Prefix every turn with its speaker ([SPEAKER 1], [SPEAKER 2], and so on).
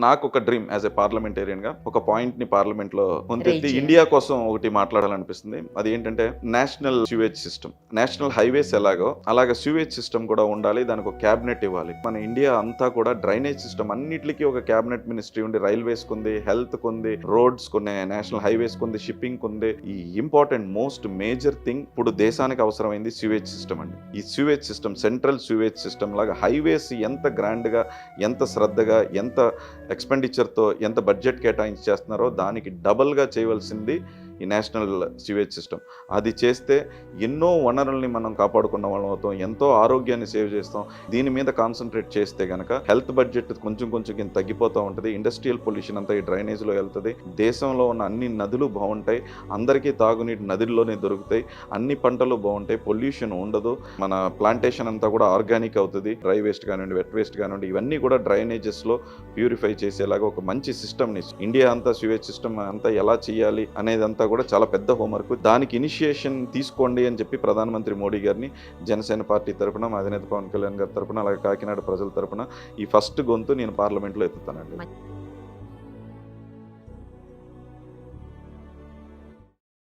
[SPEAKER 1] నాకు ఒక dream as a parliamentarian గా ఒక పాయింట్ ని పార్లమెంట్ లో
[SPEAKER 2] రైజ్
[SPEAKER 1] ముందెత్తి
[SPEAKER 2] చేయాలి.
[SPEAKER 1] ఇండియా కోసం ఒకటి మాట్లాడాలనిపిస్తుంది. అది ఏంటంటే నేషనల్ స్యూవేజ్ సిస్టమ్. నేషనల్ హైవేస్ ఎలాగో అలాగే స్యూవేజ్ సిస్టమ్ కూడా ఉండాలి. దానికి ఒక క్యాబినెట్ ఇవ్వాలి. మన ఇండియా అంతా కూడా డ్రైనేజ్ సిస్టమ్ అన్నిటికీ ఒక క్యాబినెట్ మినిస్ట్రీ ఉంది. రైల్వేస్ కుంది, హెల్త్ కుంది, రోడ్స్ కొన్ని, నేషనల్ హైవేస్ కుంది, షిప్పింగ్ కుంది. ఈ ఇంపార్టెంట్ మోస్ట్ మేజర్ థింగ్ ఇప్పుడు దేశానికి అవసరమైంది స్యూవేజ్ సిస్టమ్ అండి. ఈ స్యూవేజ్ సిస్టమ్ సెంట్రల్ స్యూవేజ్ సిస్టమ్ లాగా హైవేస్ ఎంత గ్రాండ్ గా, ఎంత శ్రద్ధగా, ఎంత ఎక్స్పెండిచర్తో ఎంత బడ్జెట్ కేటాయించి చేస్తున్నారో దానికి డబల్గా చేయవలసింది ఈ నేషనల్ సివేజ్ సిస్టమ్. అది చేస్తే ఎన్నో వనరుల్ని మనం కాపాడుకున్న వాళ్ళం అవుతాం, ఎంతో ఆరోగ్యాన్ని సేవ్ చేస్తాం. దీని మీద కాన్సన్ట్రేట్ చేస్తే కనుక హెల్త్ బడ్జెట్ కొంచెం కొంచెం కింద తగ్గిపోతూ ఉంటుంది. ఇండస్ట్రియల్ పొల్యూషన్ అంతా ఈ డ్రైనేజ్లో వెళ్తుంది. దేశంలో ఉన్న అన్ని నదులు బాగుంటాయి, అందరికీ తాగునీటి నదుల్లోనే దొరుకుతాయి, అన్ని పంటలు బాగుంటాయి, పొల్యూషన్ ఉండదు, మన ప్లాంటేషన్ అంతా కూడా ఆర్గానిక్ అవుతుంది. డ్రై వేస్ట్ కానివ్వండి, వెట్ వేస్ట్ కానివ్వండి, ఇవన్నీ కూడా డ్రైనేజెస్లో ప్యూరిఫై చేసేలాగా ఒక మంచి సిస్టమ్ని ఇండియా అంతా సివేజ్ సిస్టమ్ అంతా ఎలా చేయాలి అనేదంతా కూడా చాలా పెద్ద హోంవర్క్. దానికి ఇనిషియేషన్ తీసుకోండి అని చెప్పి ప్రధానమంత్రి మోడీ గారిని జనసేన పార్టీ తరపున, మా అధినేత పవన్ కళ్యాణ్ గారి తరపున, అలాగే కాకినాడ ప్రజల తరపున ఈ ఫస్ట్ గొంతు నేను పార్లమెంట్లో ఎత్తుతానండి.